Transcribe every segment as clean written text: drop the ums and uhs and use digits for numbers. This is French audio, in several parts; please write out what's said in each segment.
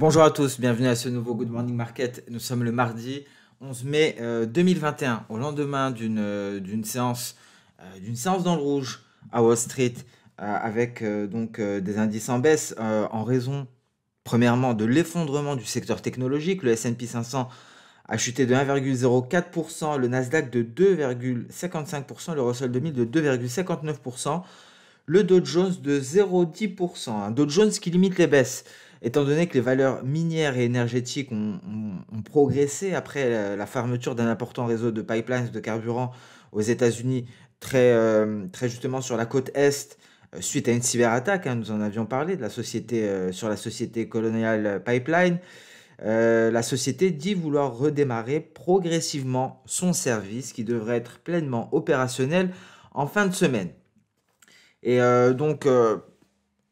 Bonjour à tous, bienvenue à ce nouveau Good Morning Market. Nous sommes le mardi 11 mai 2021, au lendemain d'une séance dans le rouge à Wall Street, avec des indices en baisse en raison, premièrement, de l'effondrement du secteur technologique. Le S&P 500 a chuté de 1,04%, le Nasdaq de 2,55%, le Russell 2000 de 2,59%. Le Dow Jones de 0,10%. Un Dow Jones qui limite les baisses, étant donné que les valeurs minières et énergétiques ont progressé après la fermeture d'un important réseau de pipelines de carburant aux États-Unis, très justement sur la côte Est, suite à une cyberattaque. Nous en avions parlé de la société, sur la société Colonial Pipeline. La société dit vouloir redémarrer progressivement son service qui devrait être pleinement opérationnel en fin de semaine.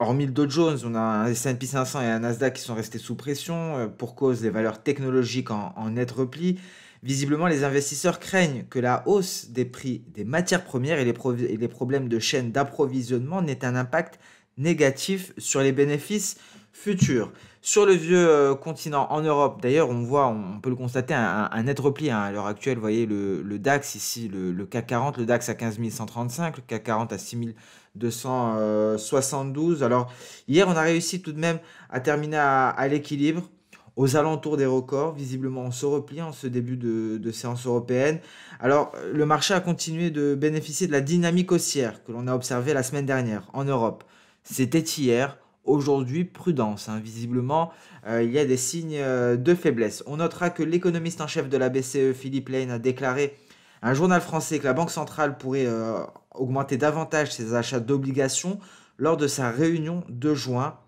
Hormis le Dow Jones, on a un S&P 500 et un Nasdaq qui sont restés sous pression pour cause des valeurs technologiques en net repli. Visiblement, les investisseurs craignent que la hausse des prix des matières premières et les problèmes de chaîne d'approvisionnement n'aient un impact négatif sur les bénéfices futurs. Sur le vieux continent, en Europe, d'ailleurs, on peut le constater, un net repli à l'heure actuelle. Vous voyez le DAX ici, le CAC 40, le DAX à 15 135, le CAC 40 à 6 272. Alors, hier, on a réussi tout de même à terminer à l'équilibre, aux alentours des records. Visiblement, on se replie en ce début de séance européenne. Alors, le marché a continué de bénéficier de la dynamique haussière que l'on a observée la semaine dernière en Europe. C'était hier. Aujourd'hui, prudence. Visiblement, il y a des signes de faiblesse. On notera que l'économiste en chef de la BCE, Philippe Lane, a déclaré à un journal français que la Banque centrale pourrait augmenter davantage ses achats d'obligations lors de sa réunion de juin,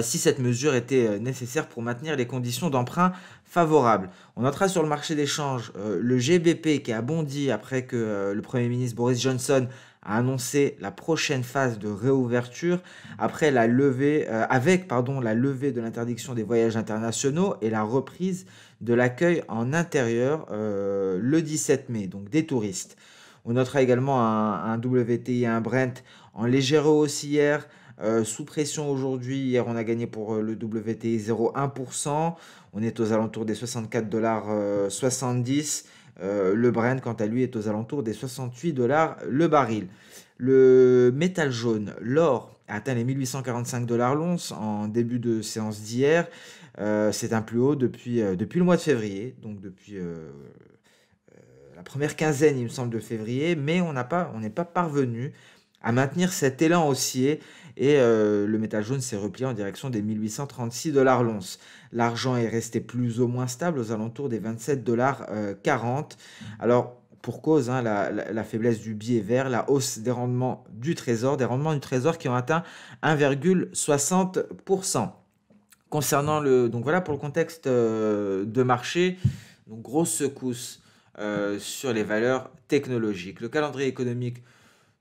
si cette mesure était nécessaire pour maintenir les conditions d'emprunt favorables. On notera sur le marché d'échange le GBP qui a bondi après que le Premier ministre Boris Johnson a annoncé la prochaine phase de réouverture après la levée, la levée de l'interdiction des voyages internationaux et la reprise de l'accueil en intérieur le 17 mai, donc des touristes. On notera également un WTI et un Brent en légère hausse hier, sous pression aujourd'hui. Hier, on a gagné pour le WTI 0,1%. On est aux alentours des 64,70 $. Le Brent, quant à lui, est aux alentours des 68 $ le baril. Le métal jaune, l'or, a atteint les 1845 $ l'once en début de séance d'hier. C'est un plus haut depuis le mois de février, donc depuis la première quinzaine, il me semble, de février, mais on n'est pas parvenu à maintenir cet élan haussier et le métal jaune s'est replié en direction des 1836 $ l'once. L'argent est resté plus ou moins stable aux alentours des 27,40 $. Alors, pour cause, la faiblesse du billet vert, la hausse des rendements du trésor qui ont atteint 1,60%. Concernant donc voilà pour le contexte de marché, donc grosse secousse sur les valeurs technologiques. Le calendrier économique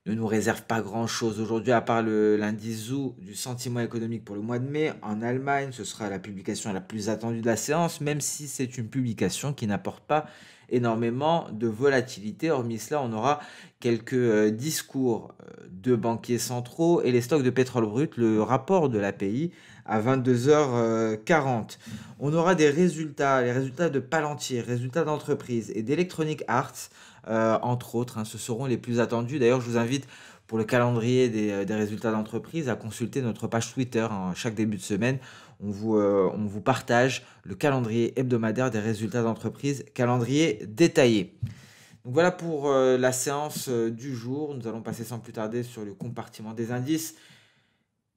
ne nous réserve pas grand-chose aujourd'hui, à part l'indice ZOO du sentiment économique pour le mois de mai. En Allemagne, ce sera la publication la plus attendue de la séance, même si c'est une publication qui n'apporte pas énormément de volatilité. Hormis cela, on aura quelques discours de banquiers centraux et les stocks de pétrole brut, le rapport de l'API à 22h40. On aura les résultats de Palantir, résultats d'entreprise et d'Electronic Arts, entre autres. Ce seront les plus attendus. D'ailleurs, je vous invite pour le calendrier des résultats d'entreprise à consulter notre page Twitter. Chaque début de semaine, on vous partage le calendrier hebdomadaire des résultats d'entreprise, calendrier détaillé. Donc voilà pour la séance du jour. Nous allons passer sans plus tarder sur le compartiment des indices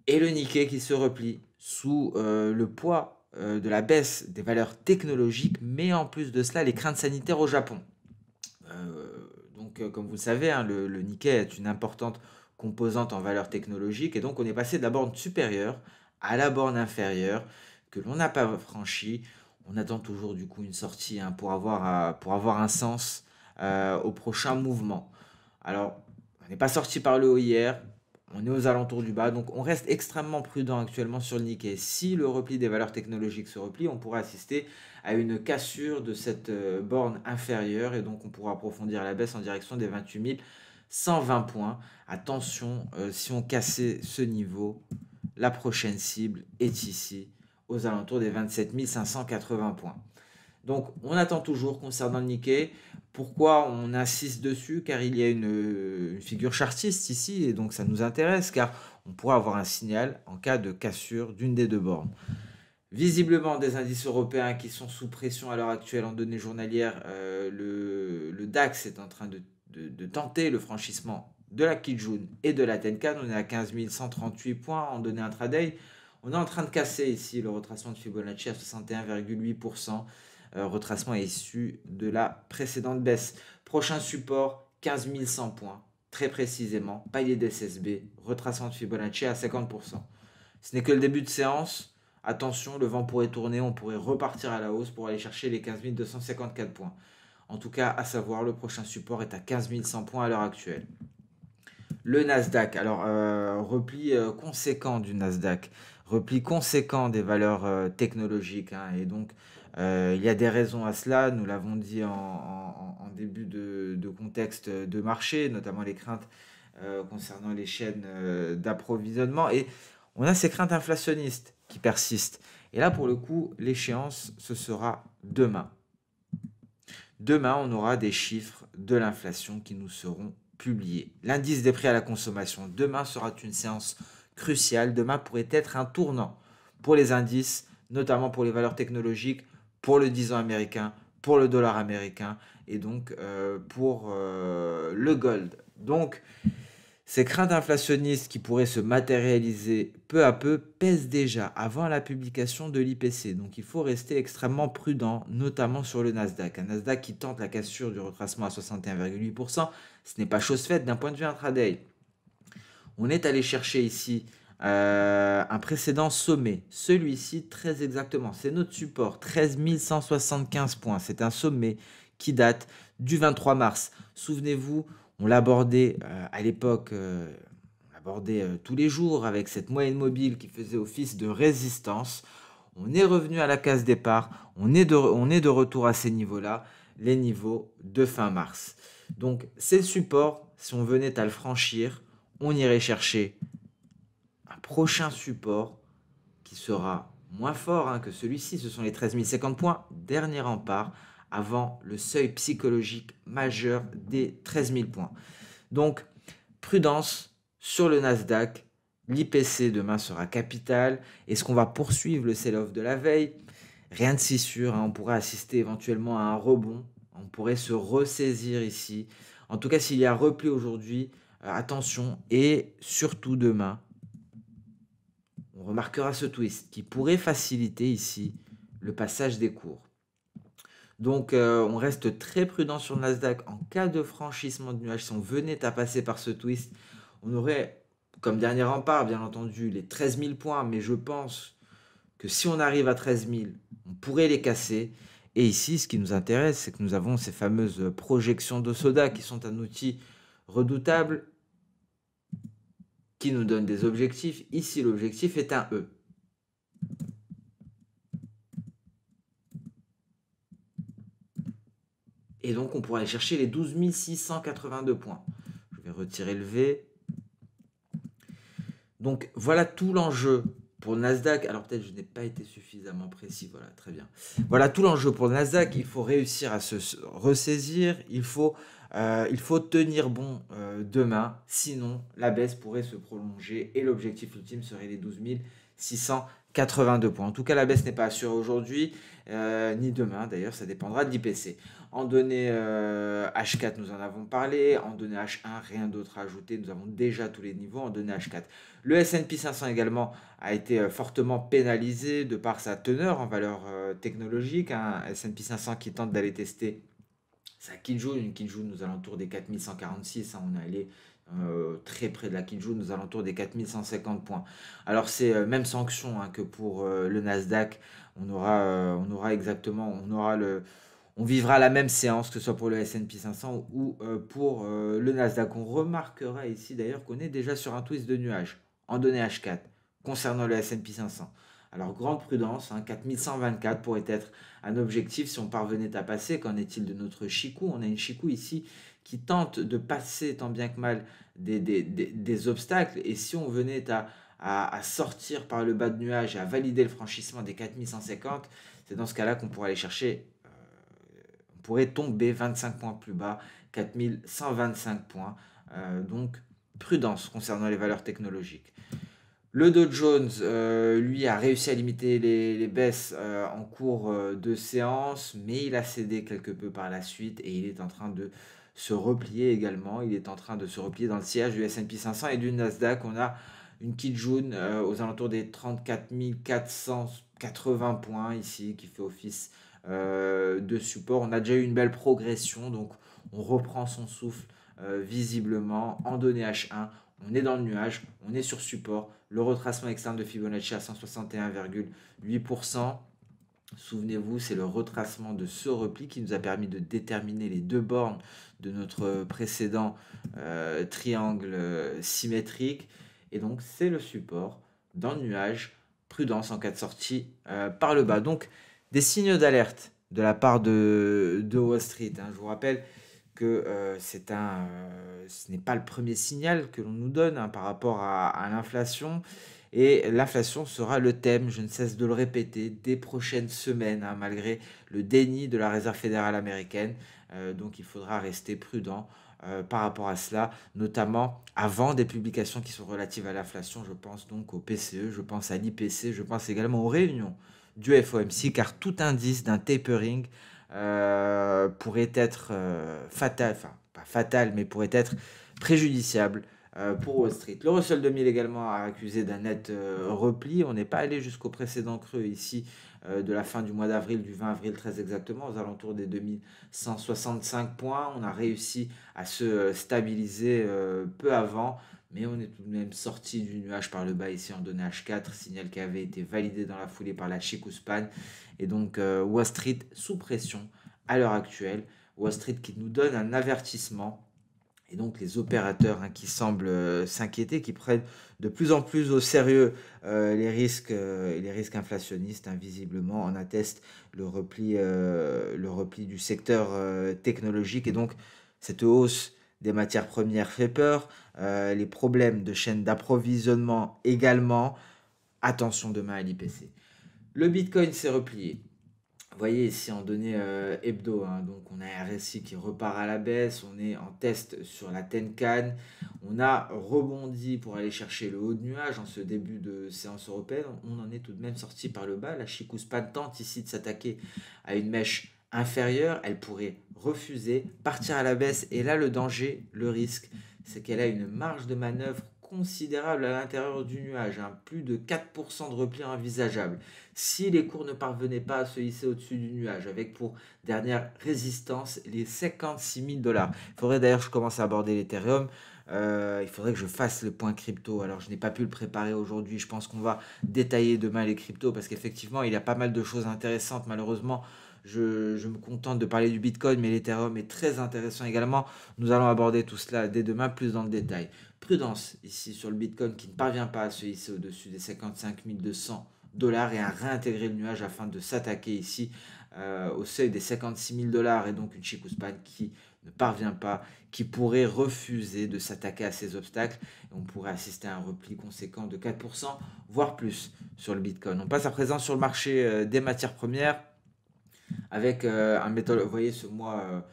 et le Nikkei qui se replie sous le poids de la baisse des valeurs technologiques, mais en plus de cela, les craintes sanitaires au Japon. Comme vous le savez, le Nikkei est une importante composante en valeur technologique, et donc on est passé de la borne supérieure à la borne inférieure que l'on n'a pas franchie. On attend toujours du coup une sortie pour avoir un sens au prochain mouvement. Alors, on n'est pas sorti par le haut hier, on est aux alentours du bas, donc on reste extrêmement prudent actuellement sur le Nikkei. Si le repli des valeurs technologiques se replie, on pourra assister à une cassure de cette borne inférieure et donc on pourra approfondir la baisse en direction des 28 120 points. Attention, si on cassait ce niveau, la prochaine cible est ici, aux alentours des 27 580 points. Donc, on attend toujours concernant le Nikkei. Pourquoi on insiste dessus? Car il y a une figure chartiste ici, et donc ça nous intéresse, car on pourra avoir un signal en cas de cassure d'une des deux bornes. Visiblement, des indices européens qui sont sous pression à l'heure actuelle en données journalières, le DAX est en train de tenter le franchissement de la Kijun et de la Tenkan. On est à 15 138 points en données intraday. On est en train de casser ici le retracement de Fibonacci à 61,8%. Retracement issu de la précédente baisse. Prochain support, 15 100 points. Très précisément, palier d'SSB, retracement de Fibonacci à 50%. Ce n'est que le début de séance. Attention, le vent pourrait tourner, on pourrait repartir à la hausse pour aller chercher les 15 254 points. En tout cas, à savoir, le prochain support est à 15 100 points à l'heure actuelle. Le Nasdaq, alors repli conséquent du Nasdaq, repli conséquent des valeurs technologiques, hein, et donc il y a des raisons à cela, nous l'avons dit en début de contexte de marché, notamment les craintes concernant les chaînes d'approvisionnement, et on a ces craintes inflationnistes qui persistent. Et là, pour le coup, l'échéance, ce sera demain. Demain, on aura des chiffres de l'inflation qui nous seront publiés. L'indice des prix à la consommation, demain sera une séance cruciale. Demain pourrait être un tournant pour les indices, notamment pour les valeurs technologiques, pour le 10 ans américain, pour le dollar américain et donc pour le gold. Donc, ces craintes inflationnistes qui pourraient se matérialiser peu à peu pèsent déjà avant la publication de l'IPC. Donc il faut rester extrêmement prudent, notamment sur le Nasdaq. Un Nasdaq qui tente la cassure du retracement à 61,8%, ce n'est pas chose faite d'un point de vue intraday. On est allé chercher ici un précédent sommet. Celui-ci, très exactement, c'est notre support, 13 175 points. C'est un sommet qui date du 23 mars. Souvenez-vous, on l'abordait à l'époque, on l'abordait tous les jours avec cette moyenne mobile qui faisait office de résistance. On est revenu à la case départ, on est de retour à ces niveaux-là, les niveaux de fin mars. Donc c'est le support, si on venait à le franchir, on irait chercher un prochain support qui sera moins fort que celui-ci, ce sont les 13 050 points, dernier rempart, avant le seuil psychologique majeur des 13 000 points. Donc, prudence sur le Nasdaq. L'IPC demain sera capital. Est-ce qu'on va poursuivre le sell-off de la veille? Rien de si sûr. On pourrait assister éventuellement à un rebond. On pourrait se ressaisir ici. En tout cas, s'il y a repli aujourd'hui, attention. Et surtout demain, on remarquera ce twist qui pourrait faciliter ici le passage des cours. Donc, on reste très prudent sur le Nasdaq. En cas de franchissement de nuage, si on venait à passer par ce twist, on aurait comme dernier rempart, bien entendu, les 13 000 points. Mais je pense que si on arrive à 13 000, on pourrait les casser. Et ici, ce qui nous intéresse, c'est que nous avons ces fameuses projections de Soda qui sont un outil redoutable qui nous donne des objectifs. Ici, l'objectif est un E. Et donc, on pourra aller chercher les 12 682 points. Je vais retirer le V. Donc, voilà tout l'enjeu pour le Nasdaq. Alors, peut-être que je n'ai pas été suffisamment précis. Voilà, très bien. Voilà tout l'enjeu pour le Nasdaq. Il faut réussir à se ressaisir. Il faut tenir bon demain. Sinon, la baisse pourrait se prolonger. Et l'objectif ultime serait les 12 682 points. En tout cas, la baisse n'est pas assurée aujourd'hui, ni demain. D'ailleurs, ça dépendra de l'IPC. En données H4, nous en avons parlé. En données H1, rien d'autre à ajouter. Nous avons déjà tous les niveaux en données H4. Le S&P 500 également a été fortement pénalisé de par sa teneur en valeur technologique. Un S&P 500 qui tente d'aller tester sa Kijun. Une Kijun aux alentours des 4146. On est allé très près de la Kijun, aux alentours des 4150 points. Alors c'est même sanction que pour le Nasdaq. On vivra la même séance, que ce soit pour le S&P 500 ou pour le Nasdaq. On remarquera ici d'ailleurs qu'on est déjà sur un twist de nuage en données H4 concernant le S&P 500. Alors grande prudence, 4124 pourrait être un objectif si on parvenait à passer. Qu'en est-il de notre Chikou? On a une Chikou ici qui tente de passer tant bien que mal des obstacles. Et si on venait à sortir par le bas de nuage et à valider le franchissement des 4150, c'est dans ce cas-là qu'on pourrait aller chercher, on pourrait tomber 25 points plus bas, 4125 points. Donc, prudence concernant les valeurs technologiques. Le Dow Jones, lui, a réussi à limiter les baisses en cours de séance, mais il a cédé quelque peu par la suite et il est en train de se replier également. Il est en train de se replier dans le sillage du S&P 500 et du Nasdaq. On a une Kijun aux alentours des 34 480 points ici qui fait office de support. On a déjà eu une belle progression, donc on reprend son souffle visiblement en données H1. On est dans le nuage, on est sur support. Le retracement externe de Fibonacci à 161,8%. Souvenez-vous, c'est le retracement de ce repli qui nous a permis de déterminer les deux bornes de notre précédent triangle symétrique. Et donc, c'est le support dans le nuage. Prudence en cas de sortie par le bas. Donc, des signaux d'alerte de la part de Wall Street. Je vous rappelle que ce n'est pas le premier signal que l'on nous donne par rapport à l'inflation. Et l'inflation sera le thème, je ne cesse de le répéter, des prochaines semaines, malgré le déni de la Réserve fédérale américaine. Donc il faudra rester prudent par rapport à cela, notamment avant des publications qui sont relatives à l'inflation. Je pense donc au PCE, je pense à l'IPC, je pense également aux réunions du FOMC, car tout indice d'un tapering pourrait être fatal, enfin pas fatal, mais pourrait être préjudiciable pour Wall Street. Le Russell 2000 également a accusé d'un net repli. On n'est pas allé jusqu'au précédent creux ici de la fin du mois d'avril, du 20 avril très exactement, aux alentours des 2165 points. On a réussi à se stabiliser peu avant, mais on est tout de même sorti du nuage par le bas ici en données H4, signal qui avait été validé dans la foulée par la Chikou Span. Et donc Wall Street sous pression à l'heure actuelle. Wall Street qui nous donne un avertissement. Et donc les opérateurs qui semblent s'inquiéter, qui prennent de plus en plus au sérieux les risques inflationnistes, visiblement, en atteste le repli du secteur technologique. Et donc cette hausse des matières premières fait peur, les problèmes de chaîne d'approvisionnement également. Attention demain à l'IPC. Le Bitcoin s'est replié. Vous voyez ici en données hebdo, donc on a un RSI qui repart à la baisse, on est en test sur la Tenkan, on a rebondi pour aller chercher le haut de nuage en ce début de séance européenne, on en est tout de même sorti par le bas. La Chikou Span tente ici de s'attaquer à une mèche inférieure, elle pourrait refuser, partir à la baisse, et là le danger, le risque, c'est qu'elle a une marge de manœuvre considérable à l'intérieur du nuage, plus de 4% de repli envisageable. Si les cours ne parvenaient pas à se hisser au-dessus du nuage, avec pour dernière résistance les 56 000 $. Il faudrait d'ailleurs que je commence à aborder l'Ethereum. Il faudrait que je fasse le point crypto. Alors je n'ai pas pu le préparer aujourd'hui. Je pense qu'on va détailler demain les cryptos parce qu'effectivement il y a pas mal de choses intéressantes. Malheureusement, je me contente de parler du Bitcoin, mais l'Ethereum est très intéressant également. Nous allons aborder tout cela dès demain plus dans le détail. Prudence ici sur le Bitcoin qui ne parvient pas à se hisser au-dessus des 55 200 $ et à réintégrer le nuage afin de s'attaquer ici au seuil des 56 000 $ et donc une Chikou Span qui ne parvient pas, qui pourrait refuser de s'attaquer à ces obstacles. Et on pourrait assister à un repli conséquent de 4%, voire plus sur le Bitcoin. On passe à présent sur le marché des matières premières avec un métal. Vous voyez ce mois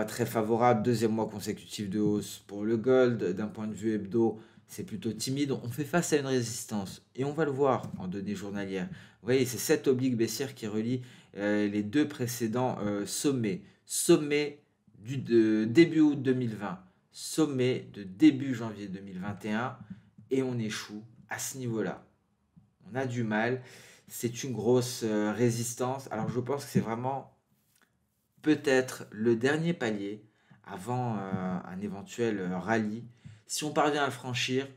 très favorable, deuxième mois consécutif de hausse pour le gold. D'un point de vue hebdo, c'est plutôt timide. On fait face à une résistance et on va le voir en données journalières. Vous voyez, c'est cette oblique baissière qui relie les deux précédents sommets. Sommet de début août 2020, sommet de début janvier 2021 et on échoue à ce niveau-là. On a du mal. C'est une grosse résistance. Alors je pense que c'est vraiment peut-être le dernier palier avant un éventuel rallye. Si on parvient à le franchir,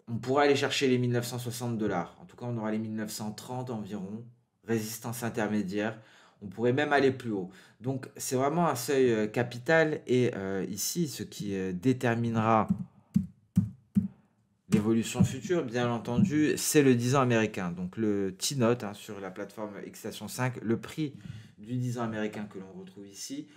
on pourra aller chercher les 1960 $. En tout cas, on aura les 1930 environ, résistance intermédiaire. On pourrait même aller plus haut. Donc, c'est vraiment un seuil capital. Et ici, ce qui déterminera l'évolution future, bien entendu, c'est le 10 ans américain. Donc, le T-Note sur la plateforme Xstation 5, le prix du 10 ans américain que l'on retrouve ici,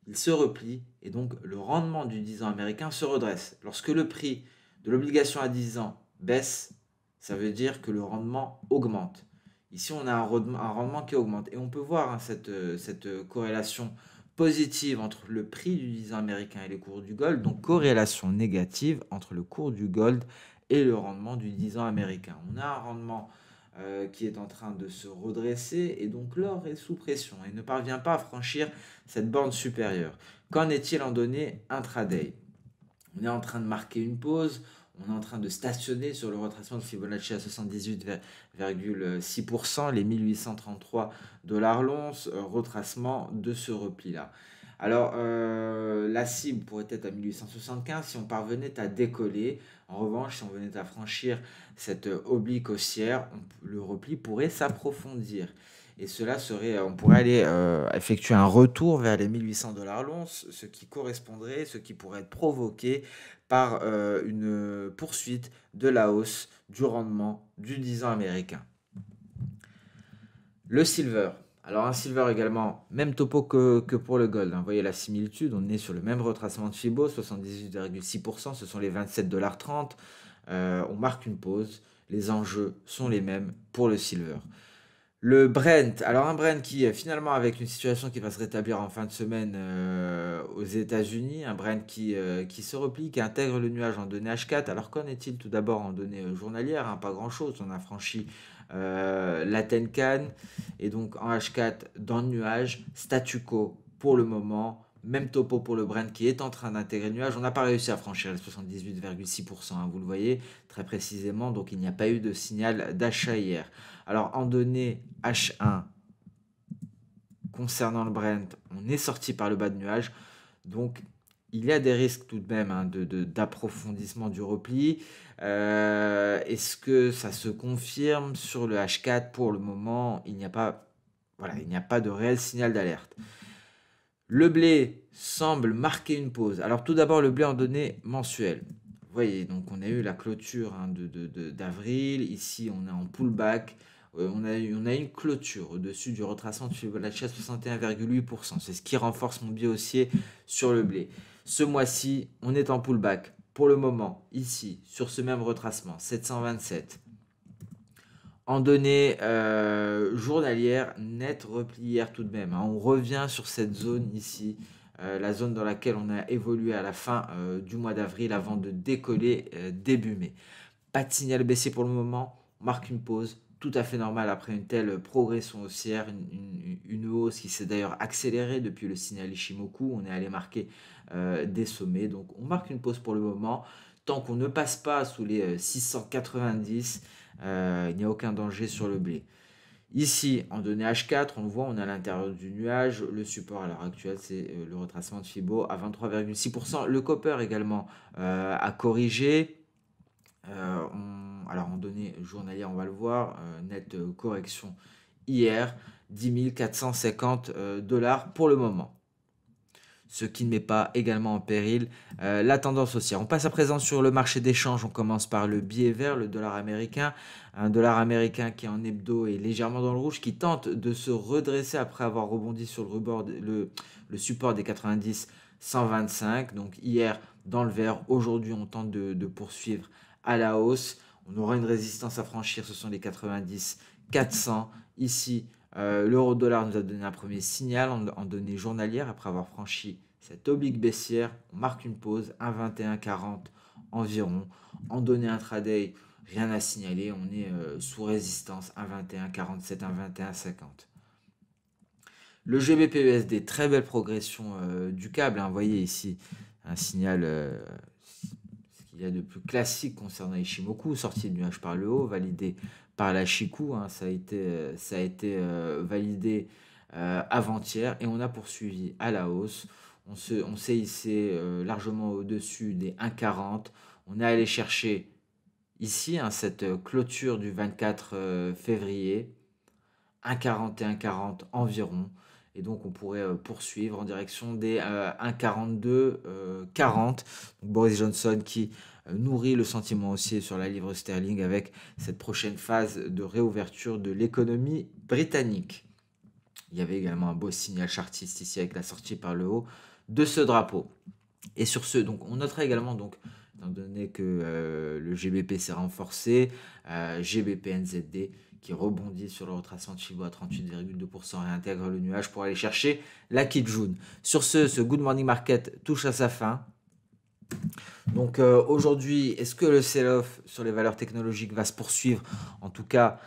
il se replie et donc le rendement du 10 ans américain se redresse. Lorsque le prix de l'obligation à 10 ans baisse, ça veut dire que le rendement augmente. Ici, on a un rendement qui augmente. Et on peut voir hein, cette corrélation positive entre le prix du 10 ans américain et les cours du gold, donc corrélation négative entre le cours du gold et le rendement du 10 ans américain. On a un rendement qui est en train de se redresser et donc l'or est sous pression et ne parvient pas à franchir cette borne supérieure. Qu'en est-il en données intraday? On est en train de marquer une pause, on est en train de stationner sur le retracement de Fibonacci à 78,6%, les 1833 dollars l'once, retracement de ce repli-là. Alors, la cible pourrait être à 1875 si on parvenait à décoller. En revanche, si on venait à franchir cette oblique haussière, le repli pourrait s'approfondir. Et cela serait, on pourrait aller effectuer un retour vers les 1800 dollars l'once, ce qui pourrait être provoqué par une poursuite de la hausse du rendement du 10 ans américain. Le silver. Alors un silver également, même topo que pour le gold. Hein. Vous voyez la similitude, on est sur le même retracement de Fibo, 78,6%, ce sont les 27,30 $. On marque une pause, les enjeux sont les mêmes pour le silver. Le Brent, alors un Brent qui finalement avec une situation qui va se rétablir en fin de semaine aux États-Unis, un Brent qui se replie, qui intègre le nuage en données H4. Alors qu'en est-il tout d'abord en données journalières? Hein, pas grand-chose, on a franchi la Tenkan et donc en H4 dans le nuage, statu quo pour le moment. Même topo pour le Brent qui est en train d'intégrer le nuage. On n'a pas réussi à franchir les 78,6%, hein, vous le voyez très précisément. Donc il n'y a pas eu de signal d'achat hier. Alors en données H1, concernant le Brent, on est sorti par le bas de nuage. Donc il y a des risques tout de même hein, d'approfondissement du repli. Est-ce que ça se confirme sur le H4? Pour le moment, il n'y a pas de réel signal d'alerte. Le blé semble marquer une pause. Alors tout d'abord, le blé en données mensuelles. Vous voyez, donc on a eu la clôture hein, d'avril. Ici, on est en pullback. On a une clôture au-dessus du retracement de Fibonacci à 61,8%. C'est ce qui renforce mon biais haussier sur le blé. Ce mois-ci, on est en pullback. Pour le moment, ici, sur ce même retracement, 727. En données journalières, net repli hier tout de même. Hein. On revient sur cette zone ici, la zone dans laquelle on a évolué à la fin du mois d'avril avant de décoller début mai. Pas de signal baissier pour le moment, on marque une pause, tout à fait normal après une telle progression haussière, une hausse qui s'est d'ailleurs accélérée depuis le signal Ishimoku. On est allé marquer des sommets, donc on marque une pause pour le moment. Tant qu'on ne passe pas sous les 690, il n'y a aucun danger sur le blé. Ici, en données H4, on le voit, on est à l'intérieur du nuage. Le support à l'heure actuelle, c'est le retracement de Fibo à 23,6%. Le copper également a corrigé. Alors en données journalières, on va le voir, nette correction hier, 10 450 dollars pour le moment. Ce qui ne met pas également en péril la tendance haussière. On passe à présent sur le marché d'échange. On commence par le billet vert, le dollar américain. Un dollar américain qui en hebdo est légèrement dans le rouge, qui tente de se redresser après avoir rebondi sur le support des 90-125. Donc hier dans le vert, aujourd'hui on tente de poursuivre à la hausse. On aura une résistance à franchir, ce sont les 90-400. Ici, l'euro-dollar nous a donné un premier signal en données journalières après avoir franchi cette oblique baissière. On marque une pause, 1,2140 environ. En données intraday, rien à signaler, on est sous résistance, 1,2147, 1,2150. Le GBP-USD, très belle progression du câble. Hein, vous voyez ici un signal, ce qu'il y a de plus classique concernant Ishimoku, sorti de nuage par le haut, validé par la Chikou. Hein, ça a été validé avant-hier et on a poursuivi à la hausse. On s'est hissé largement au-dessus des 1,40. On est allé chercher ici hein, cette clôture du 24 février, 1,4140 environ. Et donc on pourrait poursuivre en direction des 1,4240. Boris Johnson qui nourrit le sentiment haussier sur la livre sterling avec cette prochaine phase de réouverture de l'économie britannique. Il y avait également un beau signal chartiste ici avec la sortie par le haut de ce drapeau. Et sur ce, donc, on notera également donc, étant donné que le GBP s'est renforcé, GBP NZD qui rebondit sur le retracement de Chibo à 38,2% et intègre le nuage pour aller chercher la Kijun. Sur ce Good Morning Market touche à sa fin. Donc aujourd'hui, est-ce que le sell-off sur les valeurs technologiques va se poursuivre? En tout cas,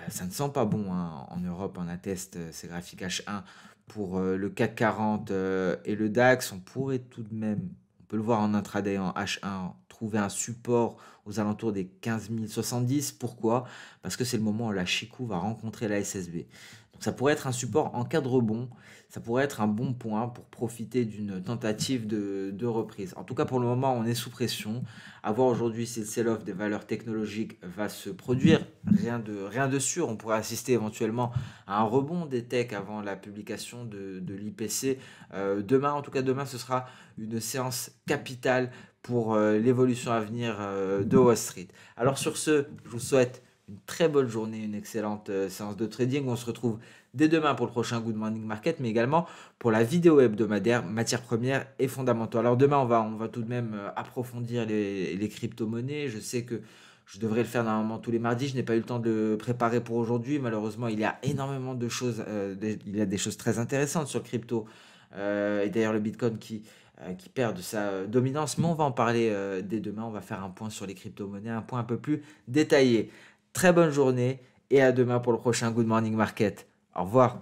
ça ne sent pas bon, hein. En Europe, on atteste ces graphiques H1 pour le CAC 40 et le DAX. On pourrait tout de même, on peut le voir en intraday en H1, trouver un support aux alentours des 15 070. Pourquoi? Parce que c'est le moment où la Chikou va rencontrer la SSB. Donc ça pourrait être un support en cas de rebond. Ça pourrait être un bon point pour profiter d'une tentative de reprise. En tout cas, pour le moment, on est sous pression. À voir aujourd'hui si le sell-off des valeurs technologiques va se produire. Rien de sûr. On pourrait assister éventuellement à un rebond des techs avant la publication de l'IPC. Demain, en tout cas, demain, ce sera une séance capitale pour l'évolution à venir de Wall Street. Alors sur ce, je vous souhaite une très bonne journée, une excellente séance de trading. On se retrouve dès demain pour le prochain Good Morning Market, mais également pour la vidéo hebdomadaire matières premières et fondamentaux. Alors demain, on va tout de même approfondir les crypto-monnaies. Je sais que je devrais le faire normalement tous les mardis. Je n'ai pas eu le temps de le préparer pour aujourd'hui. Malheureusement, il y a énormément de choses. Il y a des choses très intéressantes sur le crypto. Et d'ailleurs, le Bitcoin qui perd de sa dominance. Mais on va en parler dès demain. On va faire un point sur les crypto-monnaies, un point un peu plus détaillé. Très bonne journée et à demain pour le prochain Good Morning Market. Au revoir.